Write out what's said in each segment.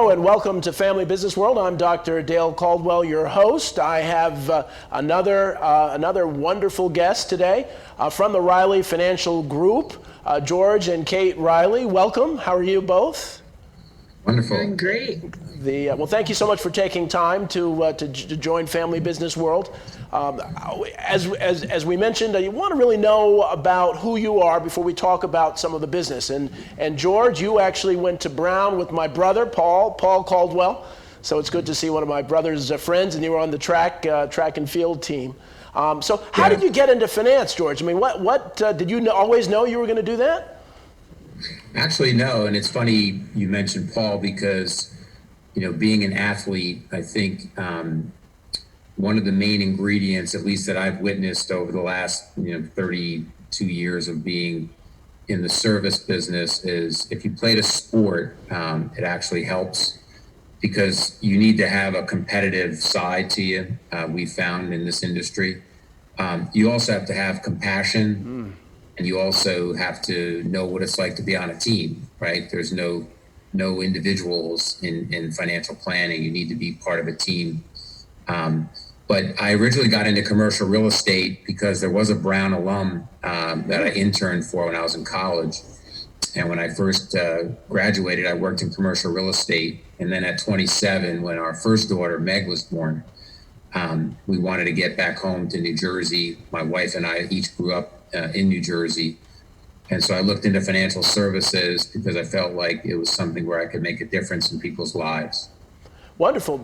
Hello and welcome to Family Business World. I'm Dr. Dale Caldwell, your host. I have another wonderful guest today from the Reilly Financial Group, George and Kate Reilly. Welcome. How are you both? Wonderful. Doing great. Well, thank you so much for taking time to join Family Business World. As we mentioned, you want to really know about who you are before we talk about some of the business. And George, you actually went to Brown with my brother, Paul Caldwell. So it's good to see one of my brother's friends, and you were on the track and field team. So how did you get into finance, George? I mean, what did you always know you were going to do that? Actually, no. And it's funny you mentioned Paul because, being an athlete, I think one of the main ingredients, at least that I've witnessed over the last 32 years of being in the service business, is if you played a sport, it actually helps because you need to have a competitive side to you. We found in this industry, you also have to have compassion. And you also have to know what it's like to be on a team, right? There's no individuals in financial planning. You need to be part of a team. But I originally got into commercial real estate because there was a Brown alum that I interned for when I was in college. And when I first graduated, I worked in commercial real estate. And then at 27, when our first daughter, Meg, was born, we wanted to get back home to New Jersey. My wife and I each grew up in New Jersey. And so I looked into financial services because I felt like it was something where I could make a difference in people's lives. Wonderful.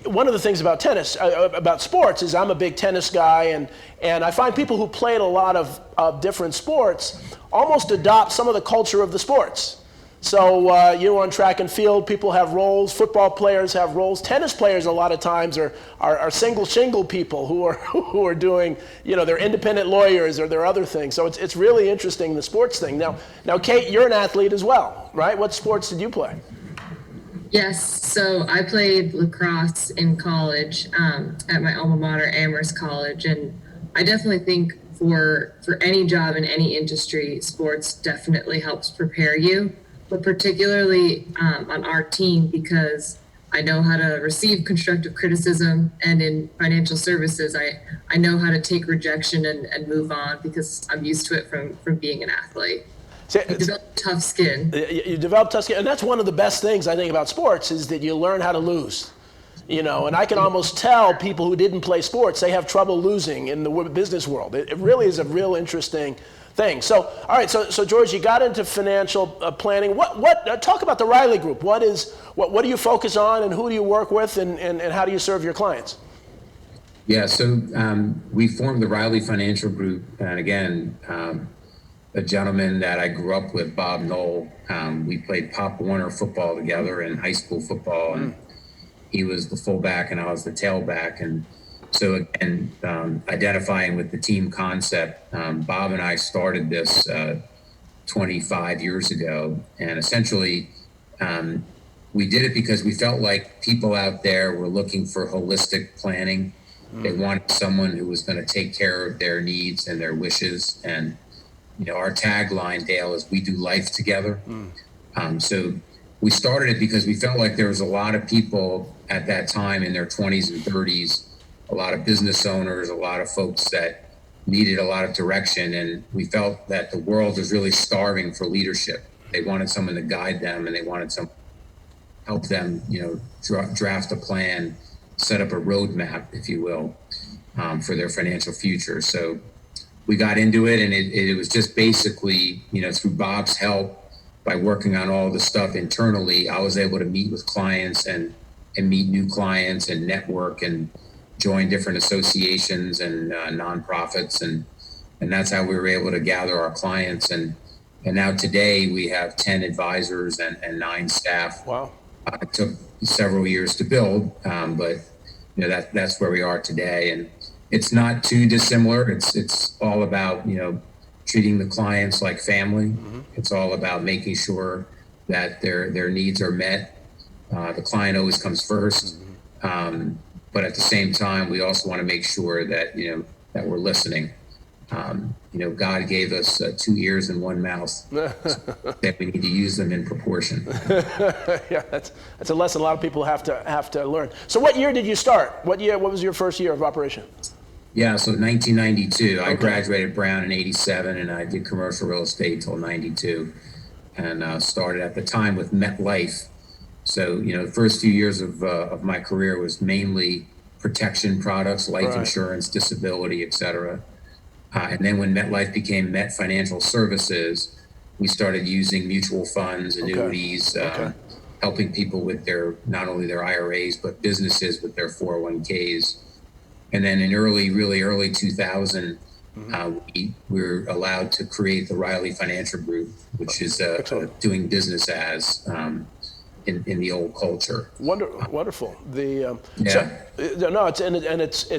One of the things about tennis, about sports, is I'm a big tennis guy, and I find people who played a lot of different sports almost adopt some of the culture of the sports. So on track and field, people have roles. Football players have roles. Tennis players a lot of times are single shingle people who are doing, they're independent lawyers or they're other things. So it's really interesting, the sports thing. Now, Kate, you're an athlete as well, right? What sports did you play? Yes, so I played lacrosse in college at my alma mater, Amherst College, and I definitely think for any job in any industry, sports definitely helps prepare you. But particularly on our team, because I know how to receive constructive criticism, and in financial services, I know how to take rejection and move on because I'm used to it from being an athlete. You develop tough skin. You develop tough skin, and that's one of the best things I think about sports is that you learn how to lose. And I can almost tell people who didn't play sports, they have trouble losing in the business world. It really is a real interesting thing. So, all right. So George, you got into financial planning. Talk about the Reilly Group. What do you focus on, and who do you work with, and how do you serve your clients? Yeah. So we formed the Reilly Financial Group, and again, a gentleman that I grew up with, Bob Knoll. We played Pop Warner football together in high school football, and he was the fullback and I was the tailback. And so again, identifying with the team concept, Bob and I started this 25 years ago. And essentially, we did it because we felt like people out there were looking for holistic planning. They wanted someone who was going to take care of their needs and their wishes. And, our tagline, Dale, is we do life together. So we started it because we felt like there was a lot of people at that time in their 20s and 30s, a lot of business owners, a lot of folks that needed a lot of direction. And we felt that the world was really starving for leadership. They wanted someone to guide them, and they wanted someone to help them, draft a plan, set up a roadmap, if you will, for their financial future. So we got into it, and it was just basically, through Bob's help, by working on all the stuff internally, I was able to meet with clients and meet new clients and network and join different associations and nonprofits. And that's how we were able to gather our clients. And now today we have 10 advisors and 9 staff. Wow. It took several years to build, but that's where we are today. And it's not too dissimilar. It's all about, treating the clients like family. It's all about making sure that their needs are met. The client always comes first. But at the same time, we also want to make sure that, that we're listening. God gave us 2 ears and 1 mouth, so that we need to use them in proportion. Yeah, that's a lesson a lot of people have to learn. So what year did you start? What was your first year of operation? Yeah, so 1992, I graduated Brown in 87, and I did commercial real estate till 92, and started at the time with MetLife. So, the first few years of my career was mainly protection products, life insurance, disability, et cetera. And then when MetLife became Met Financial Services, we started using mutual funds, annuities, helping people with not only their IRAs, but businesses with their 401ks. And then in really early 2000, we were allowed to create the Reilly Financial Group, which is doing business as in the old culture. Wonderful. It's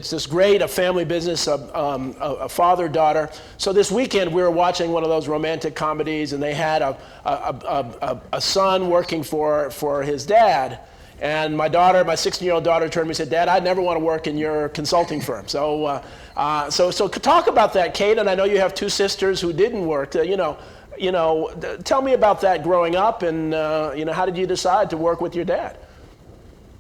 this great family business, a father-daughter. So this weekend we were watching one of those romantic comedies, and they had a son working for his dad. And my 16-year-old daughter turned to me and said, "Dad, I'd never want to work in your consulting firm." So talk about that, Kate. And I know you have 2 sisters who didn't work. Tell me about that growing up, and how did you decide to work with your dad?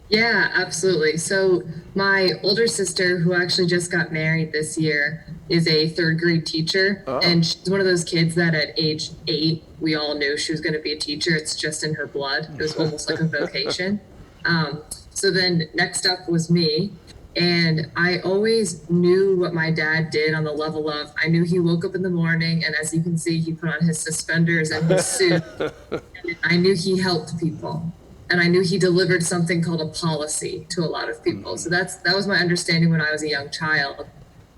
Yeah, absolutely. So my older sister, who actually just got married this year, is a 3rd grade teacher. And she's one of those kids that at age 8, we all knew she was going to be a teacher. It's just in her blood. It was almost like a vocation. So then next up was me. And I always knew what my dad did on the level of, I knew he woke up in the morning, and as you can see, he put on his suspenders and his suit. And I knew he helped people. And I knew he delivered something called a policy to a lot of people. So that was my understanding when I was a young child.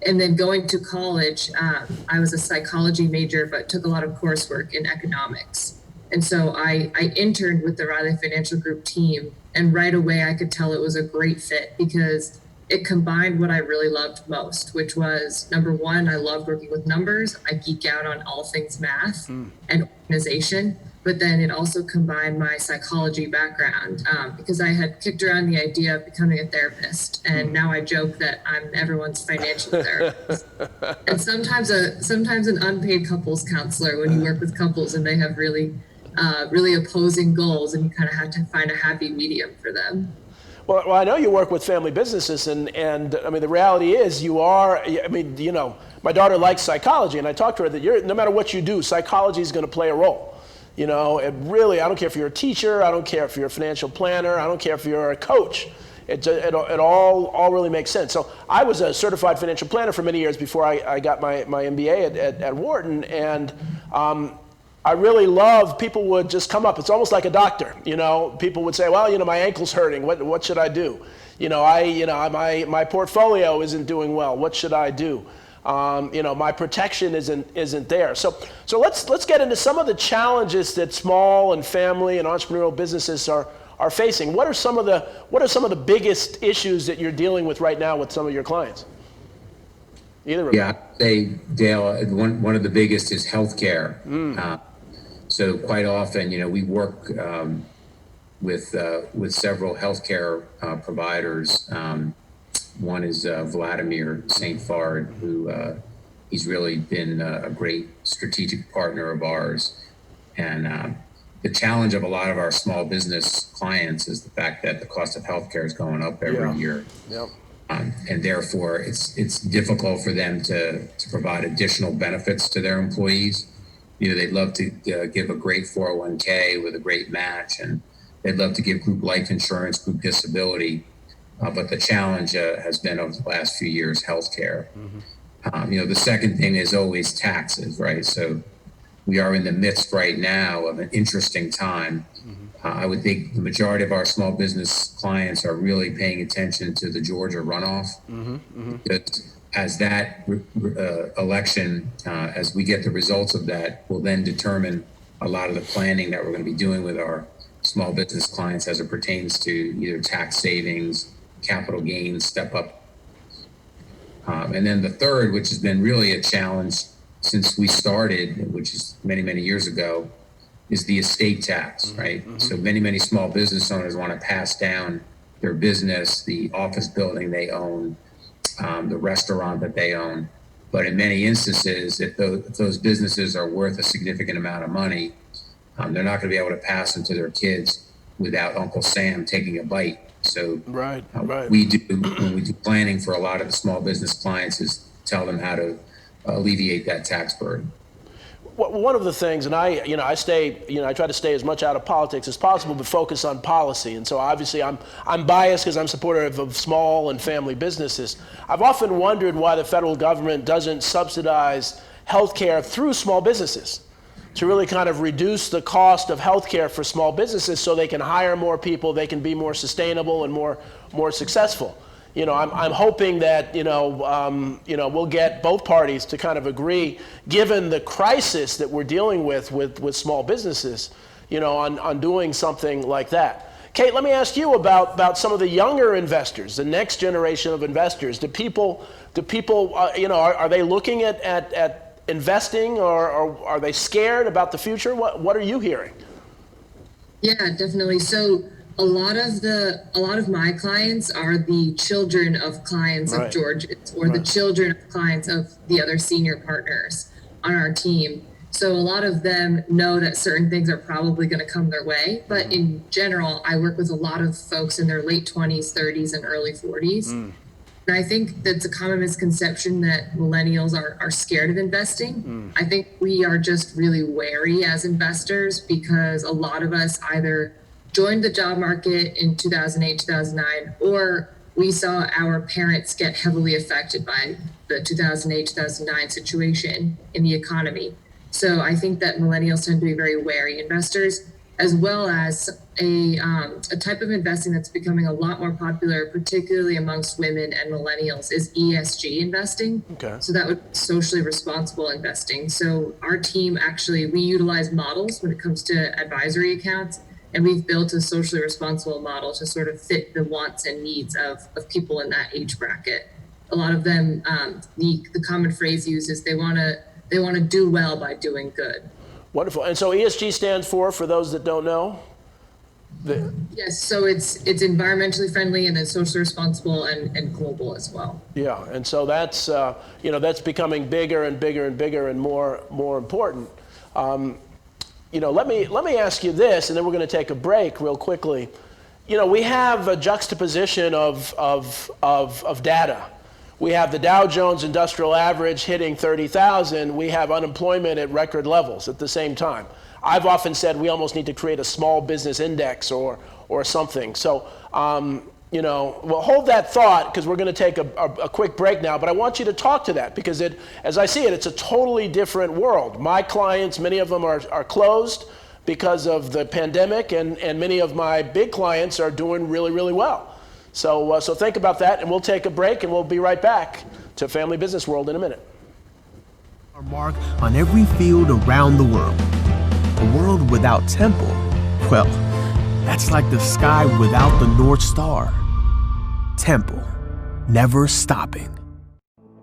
And then going to college, I was a psychology major, but took a lot of coursework in economics. And so I interned with the Reilly Financial Group team. And right away, I could tell it was a great fit because it combined what I really loved most, which was, number one, I love working with numbers. I geek out on all things math and organization. But then it also combined my psychology background because I had kicked around the idea of becoming a therapist. And now I joke that I'm everyone's financial therapist. And sometimes an unpaid couples counselor when you work with couples and they have really opposing goals, and you kind of have to find a happy medium for them. Well, I know you work with family businesses, and I mean, the reality is my daughter likes psychology, and I talked to her that no matter what you do, psychology is going to play a role. I don't care if you're a teacher, I don't care if you're a financial planner, I don't care if you're a coach. It all really makes sense. So I was a certified financial planner for many years before I got my MBA at Wharton, and I really love, people would just come up. It's almost like a doctor, people would say, well, my ankle's hurting. What should I do? My portfolio isn't doing well. What should I do? My protection isn't there. So let's get into some of the challenges that small and family and entrepreneurial businesses are facing. What are some of the biggest issues that you're dealing with right now with some of your clients? Either of you. Yeah, I'd say, Dale, one of the biggest is healthcare. So quite often, we work with several healthcare providers. One is Vladimir St. Fard, who he's really been a great strategic partner of ours. And the challenge of a lot of our small business clients is the fact that the cost of healthcare is going up every year. Yep. And therefore, it's difficult for them to provide additional benefits to their employees. They'd love to give a great 401k with a great match, and they'd love to give group life insurance, group disability. But the challenge has been over the last few years, healthcare. The second thing is always taxes, right? So we are in the midst right now of an interesting time. I would think the majority of our small business clients are really paying attention to the Georgia runoff. Because as that election, as we get the results of that, will then determine a lot of the planning that we're going to be doing with our small business clients as it pertains to either tax savings, capital gains, step up. And then the third, which has been really a challenge since we started, which is many, many years ago, is the estate tax, right? So many small business owners want to pass down their business, the office building they own, the restaurant that they own. But in many instances, if those businesses are worth a significant amount of money, they're not going to be able to pass them to their kids without Uncle Sam taking a bite. So Right. we do, when we do planning for a lot of the small business clients, is tell them how to alleviate that tax burden. One of the things, and I try to stay as much out of politics as possible, but focus on policy. And so obviously I'm biased because I'm supportive of small and family businesses. I've often wondered why the federal government doesn't subsidize healthcare through small businesses to really kind of reduce the cost of healthcare for small businesses so they can hire more people, they can be more sustainable and more successful. I'm hoping that we'll get both parties to kind of agree, given the crisis that we're dealing with small businesses, on doing something like that. Kate, let me ask you about some of the younger investors, the next generation of investors. Do people, are they looking at investing, or are they scared about the future? What are you hearing? Yeah, definitely. So a lot of my clients are the children of clients of George's, or the children of clients of the other senior partners on our team. So a lot of them know that certain things are probably going to come their way. But in general, I work with a lot of folks in their late 20s, 30s, and early 40s. And I think that's a common misconception that millennials are scared of investing. I think we are just really wary as investors, because a lot of us either joined the job market in 2008, 2009, or we saw our parents get heavily affected by the 2008, 2009 situation in the economy. So I think that millennials tend to be very wary investors, as well as a type of investing that's becoming a lot more popular, particularly amongst women and millennials, is ESG investing. Okay. So that would be socially responsible investing. So our team we utilize models when it comes to advisory accounts, and we've built a socially responsible model to sort of fit the wants and needs of people in that age bracket. A lot of them, the common phrase used is they want to do well by doing good. Wonderful. And so ESG stands for those that don't know? Yes, so it's environmentally friendly, and then socially responsible and global as well. Yeah, and so that's that's becoming bigger and bigger and bigger and more important. Let me ask you this, and then we're going to take a break real quickly. We have a juxtaposition of data. We have the Dow Jones Industrial Average hitting 30,000. We have unemployment at record levels at the same time. I've often said we almost need to create a small business index or something. So, we'll hold that thought, because we're going to take a quick break now. But I want you to talk to that, because as I see it, it's a totally different world. My clients, many of them are closed because of the pandemic, and many of my big clients are doing really, really well. So think about that, and we'll take a break, and we'll be right back to Family Business World in a minute. Our mark on every field around the world. A world without temple, well, that's like the sky without the North Star. Temple, never stopping.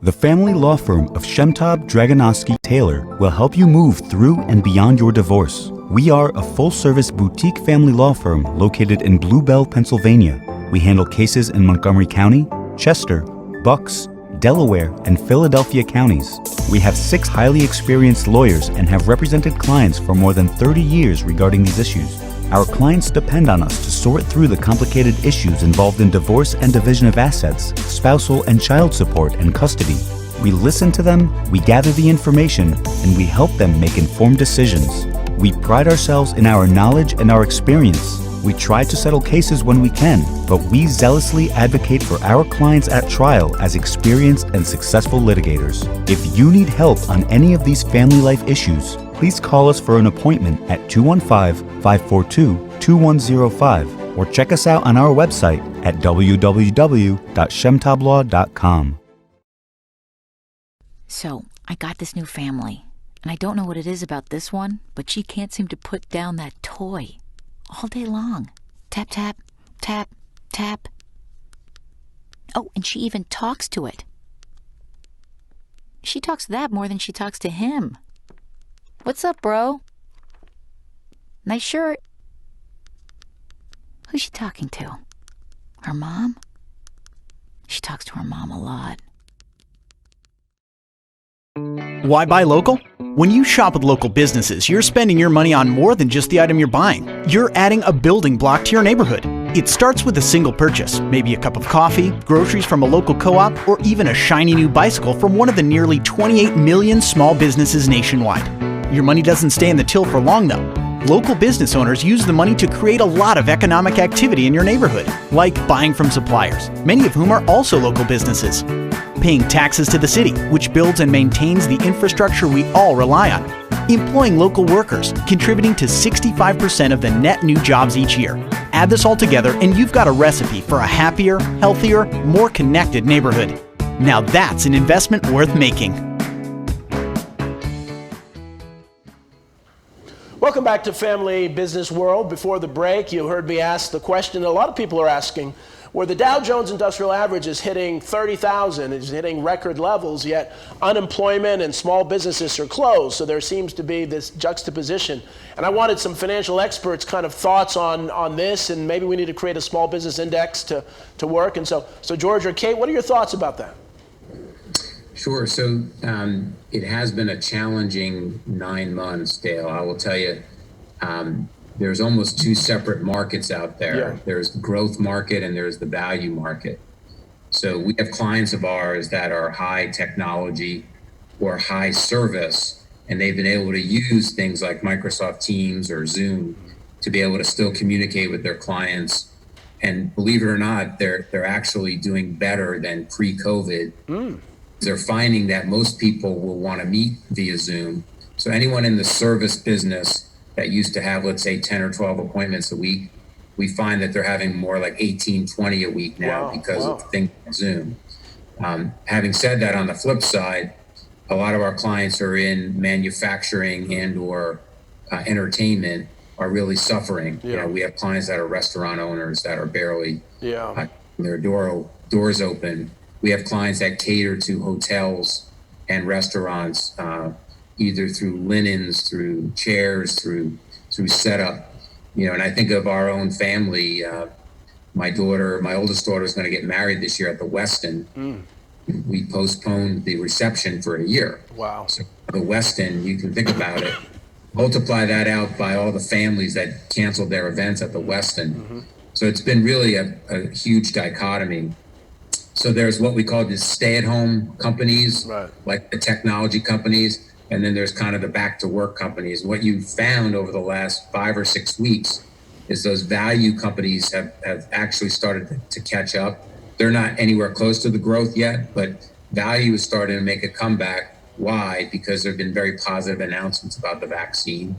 The family law firm of Shemtab Dragonovsky Taylor will help you move through and beyond your divorce. We are a full-service boutique family law firm located in Blue Bell, Pennsylvania. We handle cases in Montgomery County, Chester, Bucks, Delaware, and Philadelphia counties. We have 6 highly experienced lawyers and have represented clients for more than 30 years regarding these issues. Our clients depend on us to sort through the complicated issues involved in divorce and division of assets, spousal and child support, and custody. We listen to them, we gather the information, and we help them make informed decisions. We pride ourselves in our knowledge and our experience. We try to settle cases when we can, but we zealously advocate for our clients at trial as experienced and successful litigators. If you need help on any of these family life issues, please call us for an appointment at 215-542-2105 or check us out on our website at www.shemtablaw.com. So, I got this new family, and I don't know what it is about this one, but she can't seem to put down that toy all day long. Tap, tap, tap, tap. Oh, and she even talks to it. She talks to that more than she talks to him. What's up, bro? Nice shirt. Who's she talking to? Her mom? She talks to her mom a lot. Why buy local? When you shop with local businesses, you're spending your money on more than just the item you're buying. You're adding a building block to your neighborhood. It starts with a single purchase, maybe a cup of coffee, groceries from a local co-op, or even a shiny new bicycle from one of the nearly 28 million small businesses nationwide. Your money doesn't stay in the till for long though. Local business owners use the money to create a lot of economic activity in your neighborhood, like buying from suppliers, many of whom are also local businesses. Paying taxes to the city, which builds and maintains the infrastructure we all rely on. Employing local workers, contributing to 65% of the net new jobs each year. Add this all together and you've got a recipe for a happier, healthier, more connected neighborhood. Now that's an investment worth making. Welcome back to Family Business World. Before the break, you heard me ask the question that a lot of people are asking, where the Dow Jones Industrial Average is hitting 30,000, is hitting record levels, yet unemployment and small businesses are closed. So there seems to be this juxtaposition. And I wanted some financial experts' kind of thoughts on this, and maybe we need to create a small business index to work. And so George or Kate, what are your thoughts about that? Sure. So it has been a challenging 9 months, Dale. I will tell you, there's almost two separate markets out there. Yeah. There's the growth market and there's the value market. So we have clients of ours that are high technology or high service, and they've been able to use things like Microsoft Teams or Zoom to be able to still communicate with their clients. And believe it or not, they're actually doing better than pre-COVID. They're finding that most people will want to meet via Zoom. So anyone in the service business that used to have, let's say, 10 or 12 appointments a week, we find that they're having more like 18, 20 a week now because of things like Zoom. Having said that, on the flip side, a lot of our clients are in manufacturing and or entertainment are really suffering. You know, we have clients that are restaurant owners that are barely their doors open. We have clients that cater to hotels and restaurants, either through linens, through chairs, through setup. You know, and I think of our own family. My oldest daughter is going to get married this year at the Westin. We postponed the reception for a year. Wow. So the Westin, you can think about it. Multiply that out by all the families that canceled their events at the Westin. So it's been really a huge dichotomy. So there's what we call the stay-at-home companies, like the technology companies, and then there's kind of the back-to-work companies. What you found over the last 5 or 6 weeks is those value companies have actually started to catch up. They're not anywhere close to the growth yet, but value is starting to make a comeback. Why? Because there have been very positive announcements about the vaccine.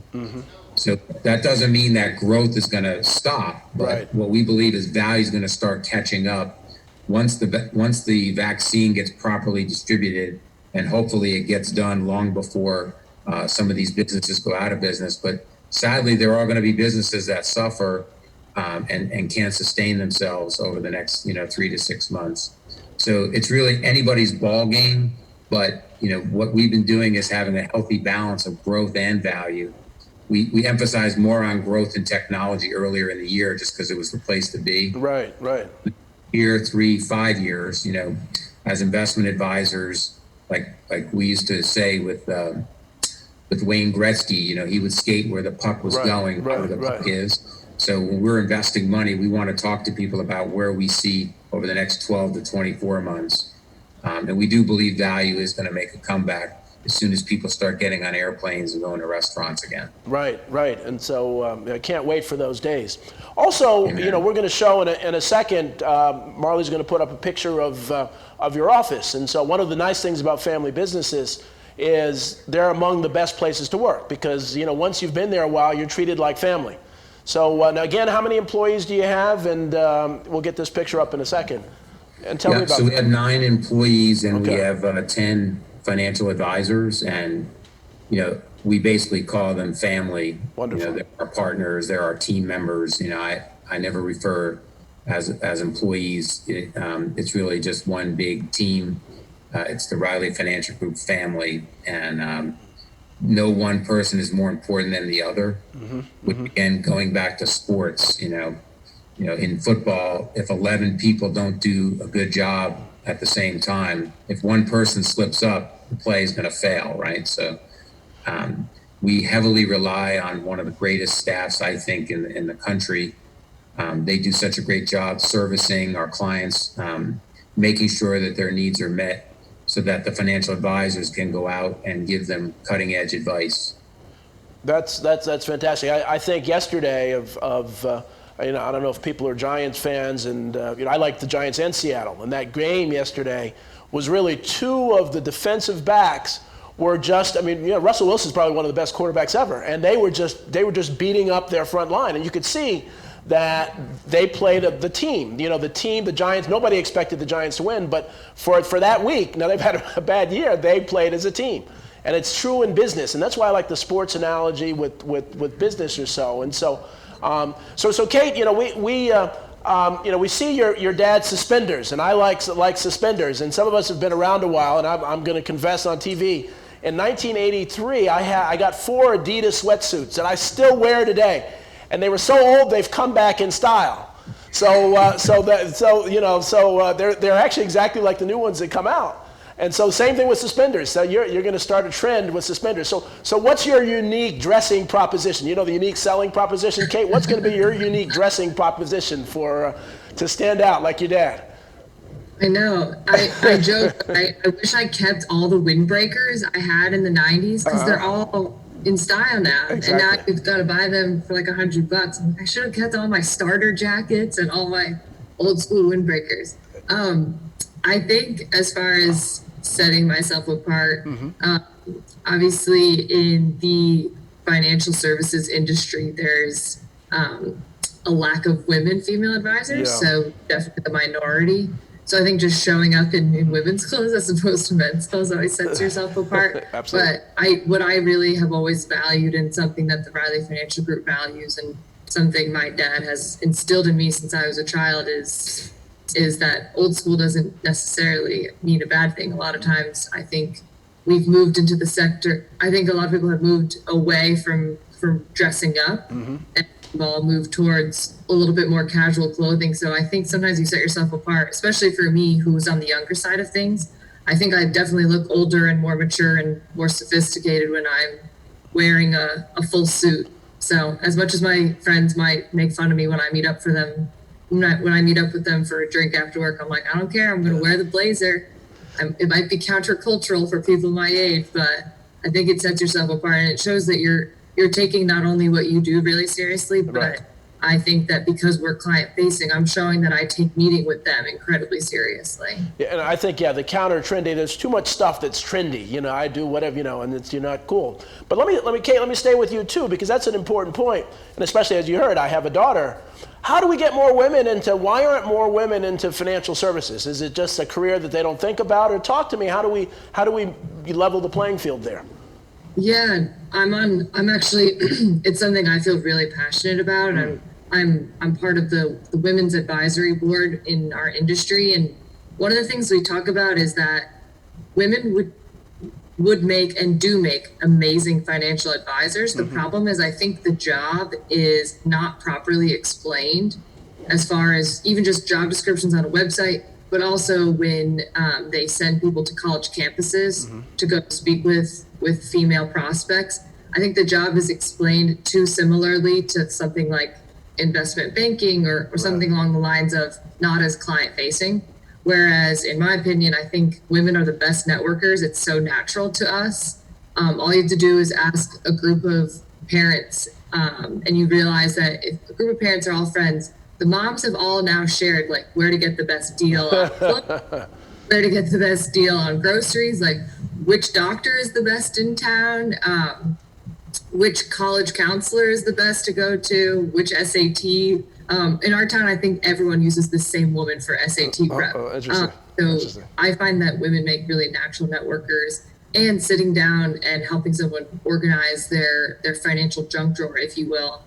So that doesn't mean that growth is going to stop, but what we believe is value is going to start catching up once the vaccine gets properly distributed, and hopefully it gets done long before some of these businesses go out of business. But sadly, there are going to be businesses that suffer and can't sustain themselves over the next 3 to 6 months. So it's really anybody's ball game. But what we've been doing is having a healthy balance of growth and value. We emphasized more on growth and technology earlier in the year just because it was the place to be. Right. Year, 3, 5 years, as investment advisors, like we used to say with Wayne Gretzky, he would skate where the puck was going, where the puck is. So when we're investing money, we want to talk to people about where we see over the next 12 to 24 months. And we do believe value is going to make a comeback as soon as people start getting on airplanes and going to restaurants again. Right. And so I can't wait for those days. Also, we're going to show in a second, Marley's going to put up a picture of your office. And so one of the nice things about family businesses is they're among the best places to work because, once you've been there a while, you're treated like family. So now again, how many employees do you have? And we'll get this picture up in a second. And tell me about so we have 9 employees and we have 10 financial advisors, and we basically call them family. Wonderful. They're our partners, they're our team members. I never refer as employees. It's really just one big team. It's the Reilly Financial Group family, and no one person is more important than the other. Again, going back to sports, in football, if 11 people don't do a good job, at the same time. If one person slips up, the play is going to fail, right? So we heavily rely on one of the greatest staffs, I think, in the country. They do such a great job servicing our clients, making sure that their needs are met so that the financial advisors can go out and give them cutting edge advice. That's fantastic. I think yesterday I don't know if people are Giants fans, and I like the Giants and Seattle, and that game yesterday was really two of the defensive backs were just, Russell Wilson's probably one of the best quarterbacks ever, and they were just beating up their front line, and you could see that they played the team. The Giants, nobody expected the Giants to win, but for that week, now they've had a bad year, they played as a team. And it's true in business, and that's why I like the sports analogy with business or so. And so, Kate, we see your dad's suspenders, and I like suspenders, and some of us have been around a while, and I'm going to confess on TV. In 1983, I got 4 Adidas sweatsuits, and I still wear today. And they were so old, they've come back in style. They're actually exactly like the new ones that come out. And so same thing with suspenders. So you're going to start a trend with suspenders. So what's your unique dressing proposition? The unique selling proposition, Kate. What's going to be your unique dressing proposition to stand out like your dad? I know. I joke. I wish I kept all the windbreakers I had in the 90s because they're all in style now. Exactly. And now you've got to buy them for like $100. I should have kept all my starter jackets and all my old school windbreakers. I think as far as setting myself apart, obviously in the financial services industry, there's a lack of women female advisors. Yeah. So definitely the minority. So I think just showing up in women's clothes as opposed to men's clothes always sets yourself apart. Absolutely. But what I really have always valued, and something that the Reilly Financial Group values, and something my dad has instilled in me since I was a child, is that old school doesn't necessarily mean a bad thing. A lot of times I think we've moved into the sector. I think a lot of people have moved away from dressing up, and we've all moved towards a little bit more casual clothing. So I think sometimes you set yourself apart, especially for me, who's on the younger side of things. I think I definitely look older and more mature and more sophisticated when I'm wearing a full suit. So as much as my friends might make fun of me when I meet up with them for a drink after work, I'm like, I don't care. I'm going to wear the blazer. It might be countercultural for people my age, but I think it sets yourself apart, and it shows that you're taking not only what you do really seriously, but right. I think that because we're client facing, I'm showing that I take meeting with them incredibly seriously. Yeah, and I think, the counter trendy, there's too much stuff that's trendy. I do whatever, and you're not cool. But Kate, let me stay with you too, because that's an important point. And especially as you heard, I have a daughter. How do we get more women why aren't more women into financial services? Is it just a career that they don't think about? Or talk to me, how do we level the playing field there? Yeah, I'm actually, it's something I feel really passionate about. And I'm part of the Women's Advisory Board in our industry. And one of the things we talk about is that women would make and do make amazing financial advisors. The problem is I think the job is not properly explained, as far as even just job descriptions on a website, but also when they send people to college campuses to go speak with female prospects. I think the job is explained too similarly to something like investment banking or something along the lines of not as client facing. Whereas in my opinion, I think women are the best networkers. It's so natural to us. All you have to do is ask a group of parents, and you realize that if a group of parents are all friends, the moms have all now shared like where to get the best deal on clothes, where to get the best deal on groceries, like which doctor is the best in town, which college counselor is the best to go to, which SAT. In our town, I think everyone uses the same woman for SAT prep. Interesting. I find that women make really natural networkers, and sitting down and helping someone organize their financial junk drawer, if you will,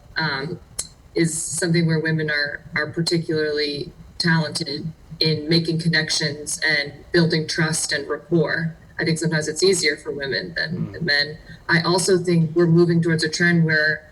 is something where women are particularly talented in making connections and building trust and rapport. I think sometimes it's easier for women than men. I also think we're moving towards a trend where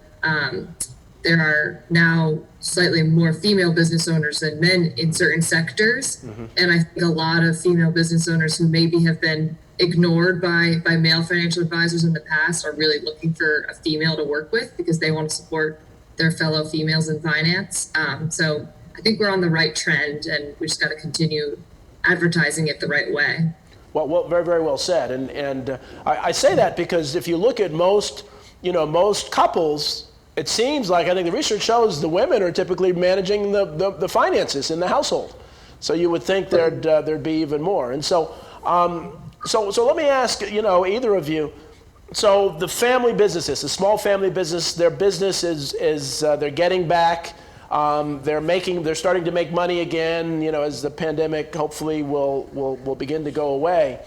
there are now slightly more female business owners than men in certain sectors. And I think a lot of female business owners who maybe have been ignored by male financial advisors in the past are really looking for a female to work with because they want to support their fellow females in finance. So I think we're on the right trend, and we just got to continue advertising it the right way. Well, very, very well said. And I say that because if you look at most couples, it seems like, I think the research shows the women are typically managing the finances in the household. So you would think there'd be even more. And so let me ask, either of you. So the family businesses, the small family business, their business is they're getting back. They're starting to make money again. As the pandemic hopefully will begin to go away.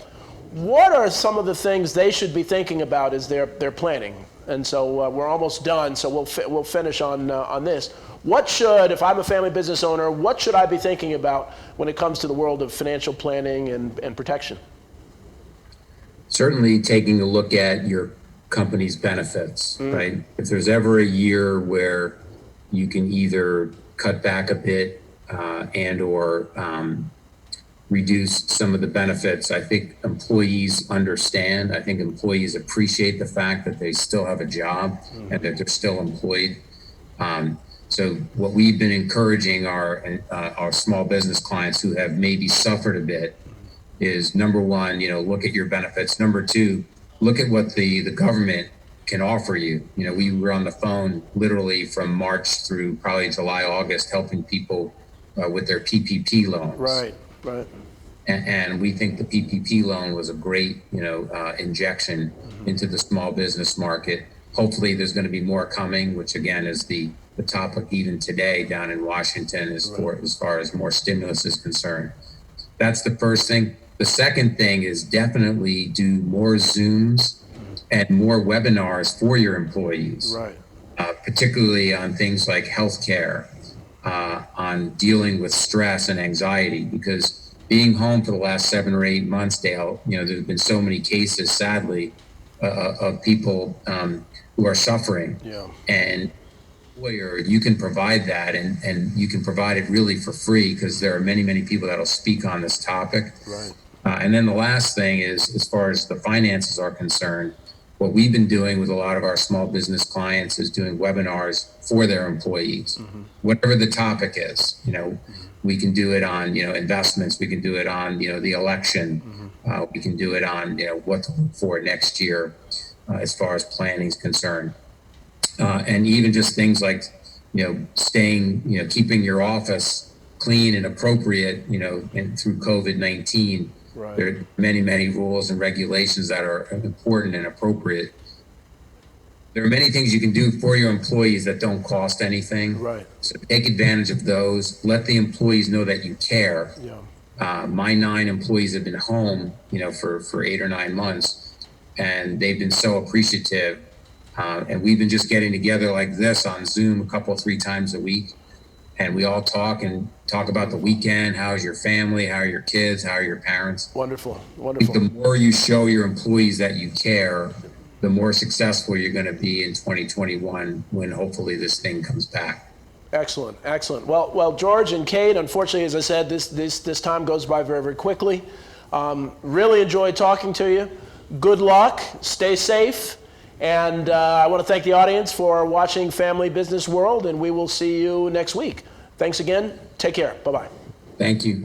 What are some of the things they should be thinking about as they're planning? And so we're almost done. So we'll finish on this. If I'm a family business owner, what should I be thinking about when it comes to the world of financial planning and protection? Certainly taking a look at your company's benefits, right? If there's ever a year where you can either cut back a bit and or reduce some of the benefits, I think employees understand. I think employees appreciate the fact that they still have a job and that they're still employed. So what we've been encouraging our small business clients who have maybe suffered a bit is, number one, look at your benefits. Number two, look at what the government can offer you. We were on the phone literally from March through probably July, August, helping people with their PPP loans. Right. And we think the PPP loan was a great, injection into the small business market. Hopefully there's going to be more coming, which again is the topic even today down in Washington as far as more stimulus is concerned. That's the first thing. The second thing is definitely do more Zooms and more webinars for your employees, particularly on things like healthcare, on dealing with stress and anxiety, because being home for the last 7 or 8 months, Dale, there's been so many cases, sadly, of people who are suffering. And employer, you can provide that, and you can provide it really for free, because there are many, many people that'll speak on this topic. And then the last thing is, as far as the finances are concerned, what we've been doing with a lot of our small business clients is doing webinars for their employees, whatever the topic is. We can do it on, investments. We can do it on, the election. We can do it on, what to look for next year as far as planning is concerned. And even just things like, staying, keeping your office clean and appropriate, and through COVID-19. There are many, many rules and regulations that are important and appropriate. There are many things you can do for your employees that don't cost anything. So take advantage of those. Let the employees know that you care. My 9 employees have been home, for 8 or 9 months, and they've been so appreciative. And we've been just getting together like this on Zoom a couple, 3 times a week. And we all talk about the weekend. How's your family? How are your kids? How are your parents? Wonderful. I think the more you show your employees that you care, the more successful you're going to be in 2021 when hopefully this thing comes back. Excellent. Well, George and Kate, unfortunately, as I said, this time goes by very, very quickly. Really enjoyed talking to you. Good luck. Stay safe. And I want to thank the audience for watching Family Business World, and we will see you next week. Thanks again. Take care. Bye-bye. Thank you.